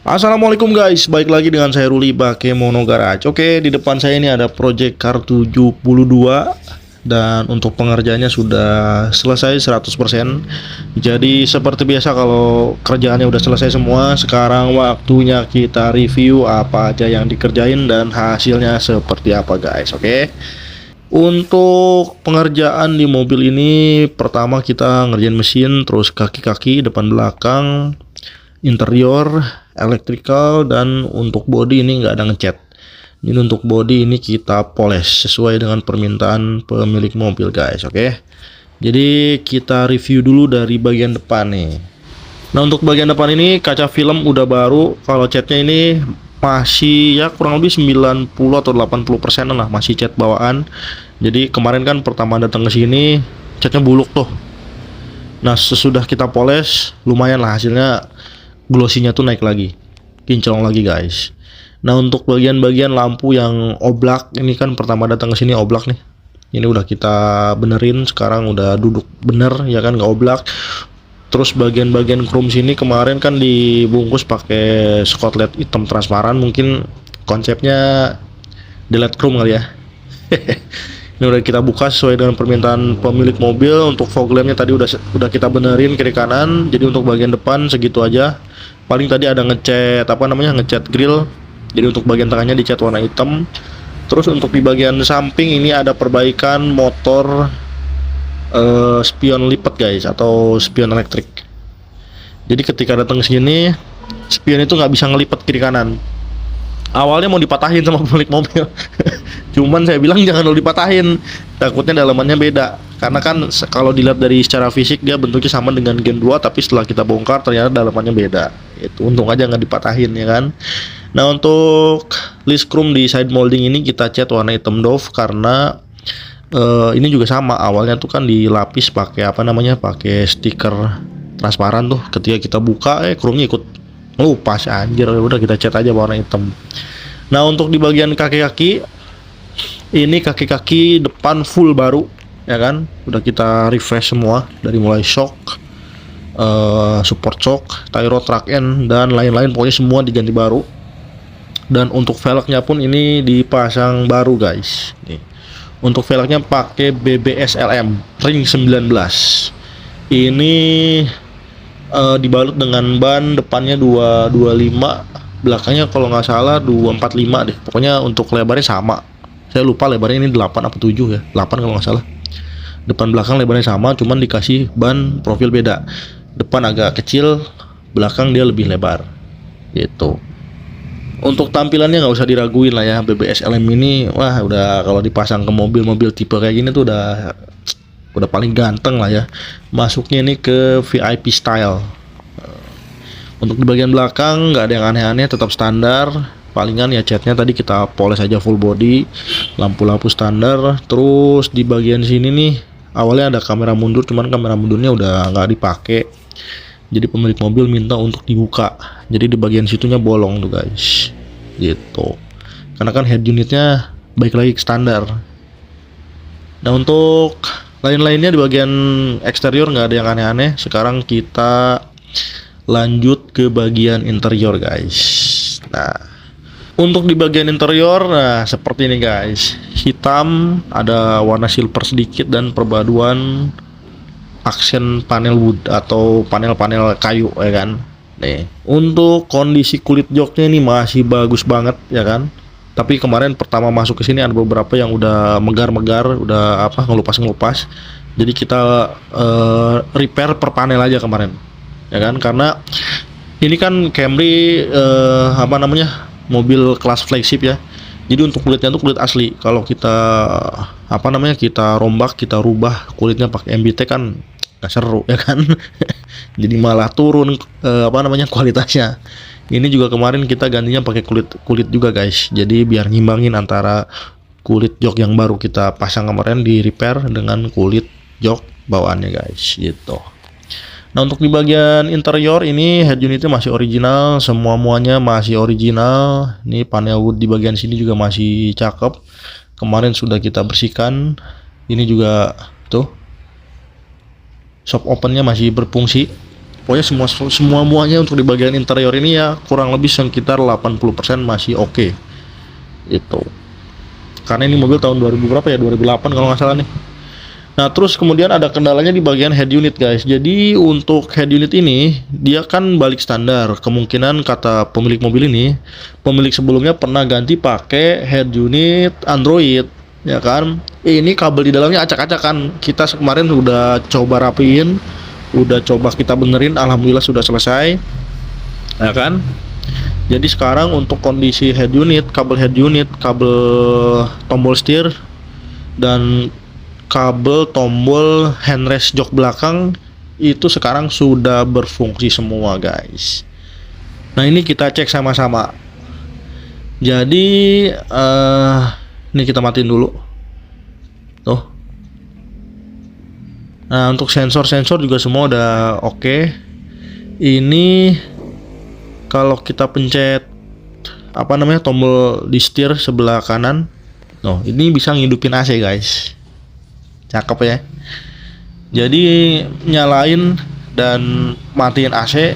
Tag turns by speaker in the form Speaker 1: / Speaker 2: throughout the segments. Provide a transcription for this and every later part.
Speaker 1: Assalamualaikum guys, baik lagi dengan saya Ruli Bakemono Garage. Oke, di depan saya ini ada Project Car 72 dan untuk pengerjaannya sudah selesai 100%. Jadi seperti biasa kalau kerjaannya udah selesai semua, sekarang waktunya kita review apa aja yang dikerjain dan hasilnya seperti apa guys. Oke. Untuk pengerjaan di mobil ini pertama kita ngerjain mesin, terus kaki-kaki, depan belakang, interior, electrical, dan untuk body ini nggak ada ngecat. Jadi untuk body ini kita poles sesuai dengan permintaan pemilik mobil guys. Oke. Jadi kita review dulu dari bagian depan nih. Nah untuk bagian depan ini kaca film udah baru. Kalau catnya ini masih ya kurang lebih 90 atau 80% lah, masih cat bawaan. Jadi kemarin kan pertama datang ke sini catnya buluk tuh. Nah sesudah kita poles lumayan lah hasilnya, glossinya tuh naik lagi, kinclong lagi guys. Nah untuk bagian-bagian lampu yang oblak ini kan pertama datang ke sini oblak nih. Ini udah kita benerin, sekarang udah duduk bener ya kan, nggak oblak. Terus bagian-bagian chrome sini kemarin kan dibungkus pakai skotlet hitam transparan, mungkin konsepnya delete chrome kali ya. Ini udah kita buka sesuai dengan permintaan pemilik mobil. Untuk fog lampnya tadi udah kita benerin kiri kanan. Jadi untuk bagian depan segitu aja. Paling tadi ada ngecat ngecat grill. Jadi untuk bagian tengahnya dicat warna hitam. Terus untuk di bagian samping ini ada perbaikan motor spion lipat guys, atau spion elektrik. Jadi ketika datang ke sini spion itu nggak bisa ngelipat kiri kanan. Awalnya mau dipatahin sama pemilik mobil. Cuman saya bilang jangan dulu dipatahin, takutnya dalamannya beda. Karena kan kalau dilihat dari secara fisik dia bentuknya sama dengan Gen 2, tapi setelah kita bongkar ternyata dalamannya beda. Itu untung aja nggak dipatahin ya kan. Nah untuk list chrome di side molding ini kita cat warna hitam doff karena ini juga sama, awalnya tuh kan dilapis pakai pakai stiker transparan tuh. Ketika kita buka chrome-nya ikut pas anjir, udah kita cat aja warna hitam. Nah untuk di bagian kaki-kaki ini kaki-kaki depan full baru ya kan, udah kita refresh semua dari mulai shock, support shock, tie rod, track end, dan lain-lain, pokoknya semua diganti baru. Dan untuk velgnya pun ini dipasang baru guys. Nih, untuk velgnya pakai BBS LM ring 19. Ini dibalut dengan ban depannya 225, belakangnya kalau nggak salah 245 deh. Pokoknya untuk lebarnya sama. Saya lupa lebarnya ini 8 apa 7 ya. 8 kalau nggak salah. Depan belakang lebarnya sama, cuman dikasih ban profil beda. Depan agak kecil, belakang dia lebih lebar. Gitu. Untuk tampilannya nggak usah diraguin lah ya, BBS LM ini wah udah kalau dipasang ke mobil-mobil tipe kayak gini tuh udah paling ganteng lah ya. Masuknya ini ke VIP style. Untuk di bagian belakang nggak ada yang aneh-aneh, tetap standar. Palingan ya catnya tadi kita poles aja full body, lampu-lampu standar. Terus di bagian sini nih awalnya ada kamera mundur, cuman kamera mundurnya udah nggak dipakai. Jadi pemilik mobil minta untuk dibuka. Jadi di bagian situnya bolong tuh guys. Gitu. Karena kan head unitnya baik lagi ke standar. Nah untuk lain-lainnya di bagian eksterior nggak ada yang aneh-aneh. Sekarang kita lanjut ke bagian interior guys. Nah untuk di bagian interior, nah seperti ini guys. Hitam, ada warna silver sedikit, dan perpaduan aksen panel wood atau panel-panel kayu ya kan. Nih, untuk kondisi kulit joknya ini masih bagus banget ya kan. Tapi kemarin pertama masuk ke sini ada beberapa yang udah megar-megar, udah ngelupas-ngelupas. Jadi kita repair per panel aja kemarin. Ya kan, karena ini kan Camry mobil kelas flagship ya. Jadi untuk kulitnya tuh kulit asli. Kalau kita kita rombak, kita rubah kulitnya pakai MBT kan gak seru ya kan. Jadi malah turun kualitasnya. Ini juga kemarin kita gantinya pakai kulit juga guys. Jadi biar ngimbangin antara kulit jok yang baru kita pasang kemarin di repair dengan kulit jok bawaannya guys gitu. Nah untuk di bagian interior ini head unitnya masih original, muanya masih original. Ini panel wood di bagian sini juga masih cakep. Kemarin sudah kita bersihkan. Ini juga tuh shop opennya masih berfungsi. Pokoknya semuanya untuk di bagian interior ini ya kurang lebih sekitar 80% masih oke. Itu. Karena ini mobil tahun 2000 berapa ya? 2008 kalau nggak salah nih. Nah, terus kemudian ada kendalanya di bagian head unit, guys. Jadi untuk head unit ini dia kan balik standar. Kemungkinan kata pemilik mobil ini, pemilik sebelumnya pernah ganti pakai head unit Android, ya kan? Ini kabel di dalamnya acak-acakan. Kita kemarin udah coba rapiin, udah coba kita benerin, alhamdulillah sudah selesai, ya kan? Jadi sekarang untuk kondisi head unit, kabel tombol setir dan kabel tombol handrest jok belakang itu sekarang sudah berfungsi semua, guys. Nah, ini kita cek sama-sama. Jadi ini kita matiin dulu. Tuh. Nah, untuk sensor juga semua udah oke. Ini kalau kita pencet apa namanya tombol di setir sebelah kanan, ini bisa ngidupin AC, guys. Cakep ya. Jadi nyalain dan matiin AC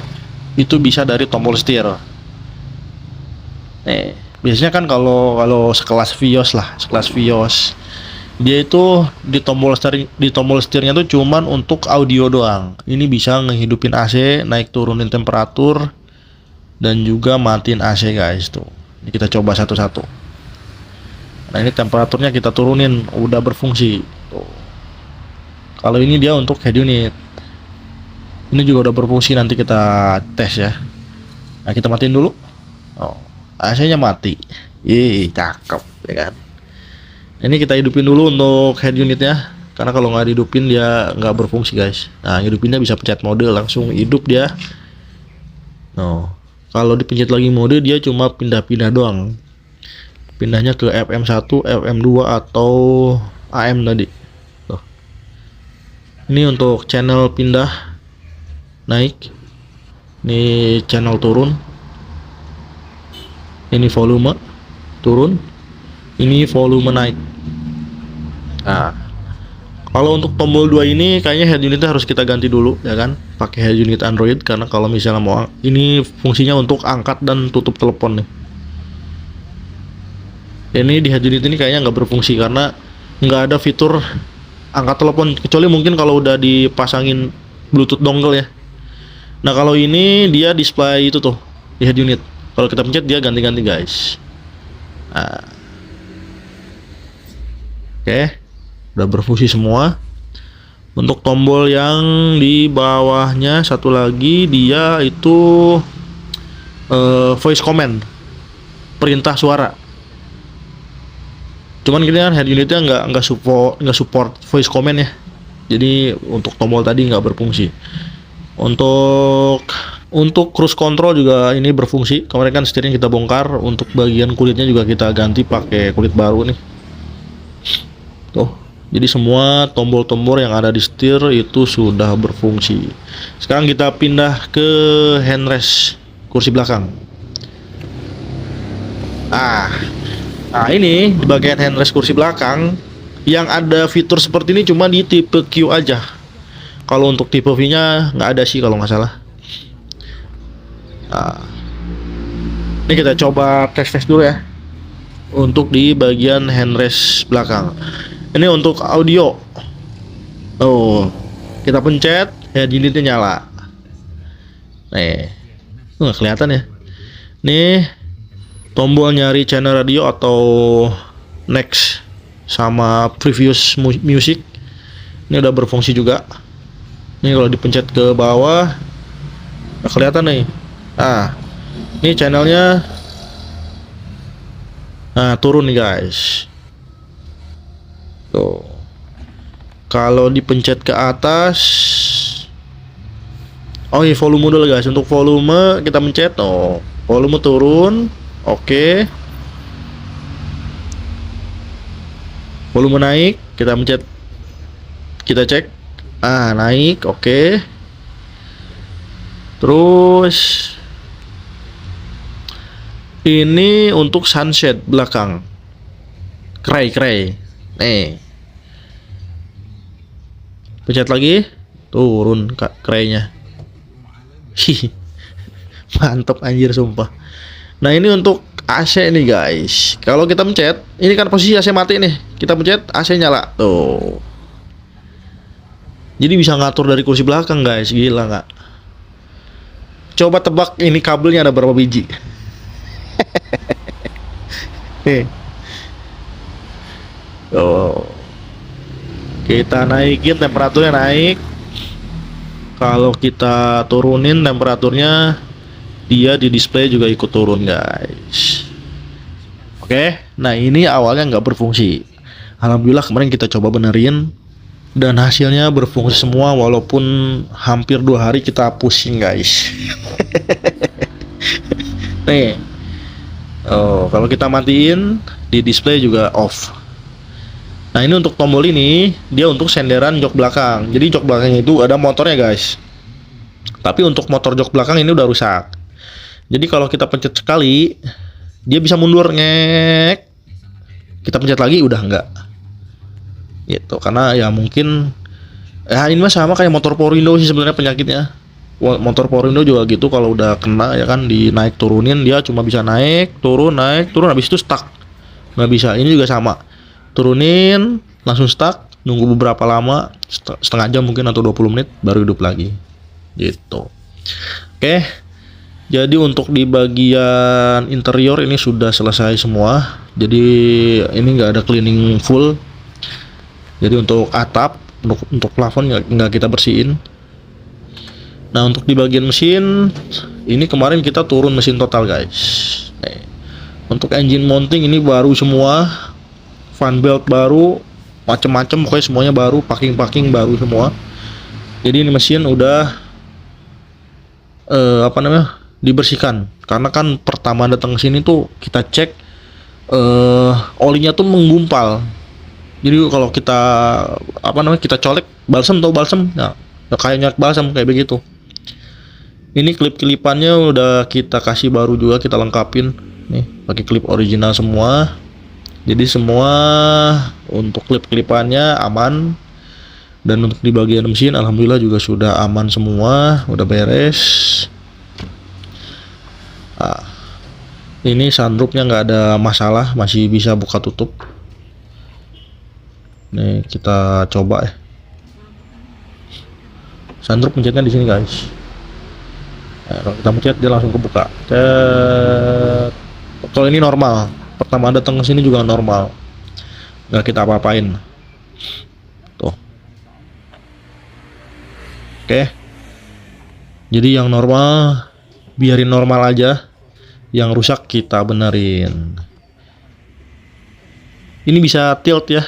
Speaker 1: itu bisa dari tombol setir. Nih, biasanya kan kalau sekelas Vios dia itu di tombol setirnya tuh cuman untuk audio doang. Ini bisa ngehidupin AC, naik turunin temperatur, dan juga matiin AC, guys. Tuh, ini kita coba satu-satu. Nah, ini temperaturnya kita turunin, udah berfungsi. Tuh. Kalau ini dia untuk head unit. Ini juga udah berfungsi, nanti kita tes ya. Nah, kita matiin dulu. AC-nya mati. Cakep ya kan. Ini kita hidupin dulu untuk head unitnya, karena kalau nggak dihidupin dia nggak berfungsi, guys. Nah, hidupinnya bisa pencet mode langsung hidup dia. Kalau dipencet lagi mode dia cuma pindah-pindah doang. Pindahnya ke FM1, FM2 atau AM tadi. Tuh. Ini untuk channel pindah naik. Ini channel turun. Ini volume turun. Ini volume naik. Nah, kalau untuk tombol 2 ini kayaknya head unitnya harus kita ganti dulu, ya kan? Pakai head unit Android, karena kalau misalnya mau ini fungsinya untuk angkat dan tutup telepon nih. Ini di head unit ini kayaknya nggak berfungsi karena nggak ada fitur angkat telepon, kecuali mungkin kalau udah dipasangin Bluetooth dongle ya. Nah, kalau ini dia display itu tuh di head unit. Kalau kita pencet dia ganti-ganti, guys. Nah. Oke, udah berfungsi semua. Untuk tombol yang di bawahnya satu lagi dia itu voice command, perintah suara. Cuman gini kan head unitnya nggak support voice command ya. Jadi untuk tombol tadi nggak berfungsi. Untuk cruise control juga ini berfungsi. Kemarin kan setirnya kita bongkar, untuk bagian kulitnya juga kita ganti pakai kulit baru nih. Tuh, jadi semua tombol-tombol yang ada di setir itu sudah berfungsi. Sekarang kita pindah ke handrest kursi belakang. Nah, ini di bagian handrest kursi belakang yang ada fitur seperti ini cuma di tipe Q aja. Kalau untuk tipe V-nya nggak ada sih kalau nggak salah. Nah, ini kita coba tes dulu ya. Untuk di bagian handrest belakang. Ini untuk audio. Kita pencet, head unitnya nyala. Nih, nggak kelihatan ya. Nih, tombol nyari channel radio atau next sama previous music. Ini udah berfungsi juga. Ini kalau dipencet ke bawah, nggak kelihatan nih. Ini channelnya. Nah, turun nih, guys. Tuh. Kalau dipencet ke atas, ini volume dulu, guys. Untuk volume kita pencet, volume turun, oke. Volume naik, kita pencet, kita cek, naik, oke. Terus ini untuk sunset belakang, cray. Nih, pencet lagi, turun kraynya. Mantep anjir sumpah. Nah ini untuk AC nih guys. Kalau kita pencet, ini kan posisi AC mati nih. Kita pencet AC nyala. Tuh. Jadi bisa ngatur dari kursi belakang guys. Gila nggak? Coba tebak ini kabelnya ada berapa biji? Nih. Oh. Kita naikin temperaturnya naik. Kalau kita turunin temperaturnya, dia di display juga ikut turun guys. Oke, nah ini awalnya nggak berfungsi. Alhamdulillah kemarin kita coba benerin dan hasilnya berfungsi semua walaupun hampir 2 hari kita pusing guys. Nih, oh kalau kita matiin di display juga off. Nah ini untuk tombol ini dia untuk senderan jok belakang. Jadi jok belakang itu ada motornya guys. Tapi untuk motor jok belakang ini udah rusak. Jadi kalau kita pencet sekali, dia bisa mundur ngek. Kita pencet lagi udah enggak. Gitu. Karena ya mungkin ini mah sama kayak motor Power Window sih sebenarnya penyakitnya. Motor Power Window juga gitu, kalau udah kena ya kan dinaik turunin dia cuma bisa naik turun habis itu stuck. Nggak bisa. Ini juga sama. Turunin langsung stuck, nunggu beberapa lama, setengah jam mungkin atau 20 menit baru hidup lagi. Gitu. Oke. Jadi untuk di bagian interior ini sudah selesai semua. Jadi ini nggak ada cleaning full. Jadi untuk atap, untuk plafon nggak kita bersihin. Nah untuk di bagian mesin, ini kemarin kita turun mesin total guys. Nih. Untuk engine mounting ini baru semua, fan belt baru, macem-macem pokoknya semuanya baru, packing baru semua. Jadi ini mesin udah dibersihkan, karena kan pertama datang ke sini tuh kita cek olinya tuh menggumpal. Jadi kalau kita kita colek balsam, nah kayak nyolek balsam kayak begitu. Ini klip-kelipannya udah kita kasih baru juga, kita lengkapin nih pakai klip original semua. Jadi semua untuk klip-kelipannya aman. Dan untuk di bagian mesin alhamdulillah juga sudah aman semua, udah beres. Nah, ini sunroofnya nggak ada masalah, masih bisa buka tutup. Nih kita coba ya. Sunroof pencetnya di sini guys. Nah, kalau kita pencet dia langsung kebuka. Kalau ini normal, pertama datang ke sini juga normal, nggak kita apa-apain. Tuh. Oke. Jadi yang normal biarin normal aja, yang rusak kita benerin. Ini bisa tilt ya,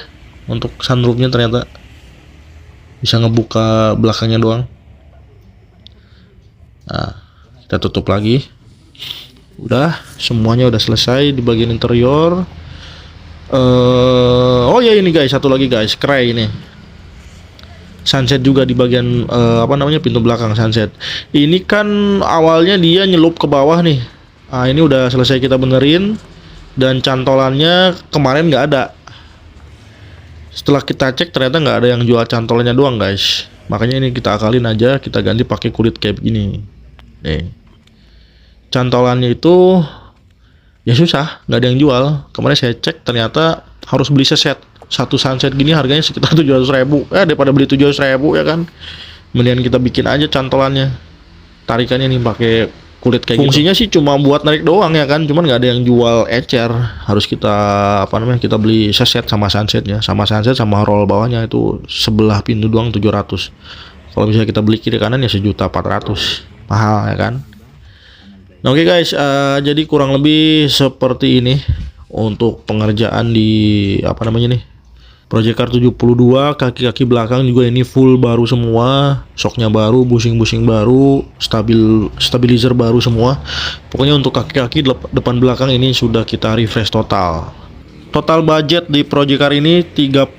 Speaker 1: untuk sunroofnya ternyata bisa ngebuka belakangnya doang. Nah, kita tutup lagi. Udah, semuanya udah selesai di bagian interior. Oh ya ini guys, satu lagi guys, keren ini. Sunset juga di bagian pintu belakang sunset. Ini kan awalnya dia nyelup ke bawah nih. Nah, ini udah selesai kita benerin dan cantolannya kemarin nggak ada. Setelah kita cek ternyata nggak ada yang jual cantolannya doang guys. Makanya ini kita akalin aja, kita ganti pakai kulit kayak begini. Nih. Cantolannya itu ya susah, nggak ada yang jual. Kemarin saya cek ternyata harus beli seset. Satu sunset gini harganya sekitar 700.000. Daripada beli 700.000 ya kan, mendingan kita bikin aja cantolannya. Tarikannya nih pakai kulit kayak fungsinya gitu. Sih cuma buat narik doang ya kan, cuman nggak ada yang jual ecer. Harus kita kita beli seset sama sunsetnya, sama sunset sama roll bawahnya itu sebelah pintu doang 700. Kalau misalnya kita beli kiri kanan ya 1.400.000, mahal ya kan. Nah, oke guys, jadi kurang lebih seperti ini untuk pengerjaan di Project Car 72. Kaki-kaki belakang juga ini full baru semua, shocknya baru, bushing baru, stabilizer baru semua. Pokoknya untuk kaki-kaki depan belakang ini sudah kita refresh total. Total budget di Project Car ini 39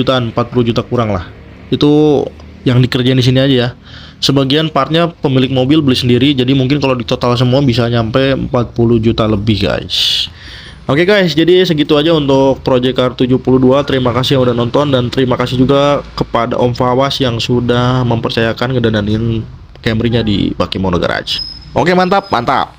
Speaker 1: jutaan, 40 juta kurang lah. Itu yang dikerjain di sini aja ya. Sebagian partnya pemilik mobil beli sendiri, jadi mungkin kalau di total semua bisa nyampe 40 juta lebih guys. Oke guys, jadi segitu aja untuk Project Car 72. Terima kasih yang udah nonton, dan terima kasih juga kepada Om Fawas yang sudah mempercayakan ngedandanin Camry-nya di Bakemono Garage. Oke, mantap, mantap.